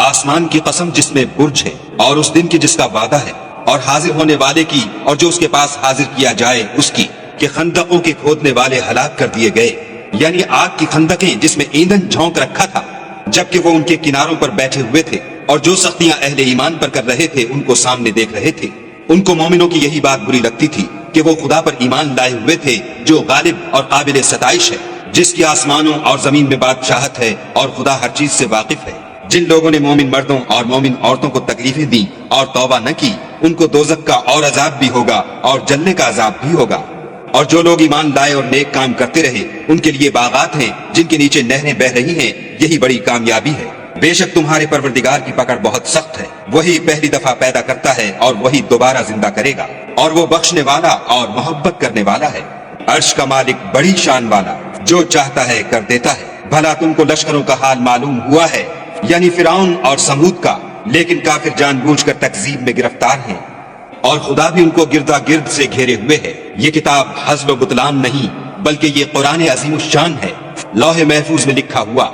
آسمان کی قسم جس میں برج ہے، اور اس دن کی جس کا وعدہ ہے، اور حاضر ہونے والے کی اور جو اس کے پاس حاضر کیا جائے اس کی، کہ خندقوں کے کھودنے والے ہلاک کر دیے گئے، یعنی آگ کی خندقیں جس میں ایندھن جھونک رکھا تھا جبکہ وہ ان کے کناروں پر بیٹھے ہوئے تھے، اور جو سختیاں اہل ایمان پر کر رہے تھے ان کو سامنے دیکھ رہے تھے۔ ان کو مومنوں کی یہی بات بری لگتی تھی کہ وہ خدا پر ایمان لائے ہوئے تھے جو غالب اور قابل ستائش ہے، جس کی آسمانوں اور زمین میں بادشاہت ہے، اور خدا ہر چیز سے واقف ہے۔ جن لوگوں نے مومن مردوں اور مومن عورتوں کو تکلیفیں دیں اور توبہ نہ کی، ان کو دوزخ کا اور عذاب بھی ہوگا اور جلنے کا عذاب بھی ہوگا۔ اور جو لوگ ایمان لائے اور نیک کام کرتے رہے ان کے لیے باغات ہیں جن کے نیچے نہریں بہہ رہی ہیں، یہی بڑی کامیابی ہے۔ بے شک تمہارے پروردگار کی پکڑ بہت سخت ہے، وہی پہلی دفعہ پیدا کرتا ہے اور وہی دوبارہ زندہ کرے گا، اور وہ بخشنے والا اور محبت کرنے والا ہے۔ عرش کا مالک بڑی شان والا، جو چاہتا ہے کر دیتا ہے۔ بھلا تم کو لشکروں کا حال معلوم ہوا ہے، یعنی فرعون اور سمود کا، لیکن کافر جان بوجھ کر تکذیب میں گرفتار ہیں، اور خدا بھی ان کو گردا گرد سے گھیرے ہوئے ہے۔ یہ کتاب ہزل و بطلان نہیں بلکہ یہ قرآن عظیم الشان ہے، لوح محفوظ میں لکھا ہوا۔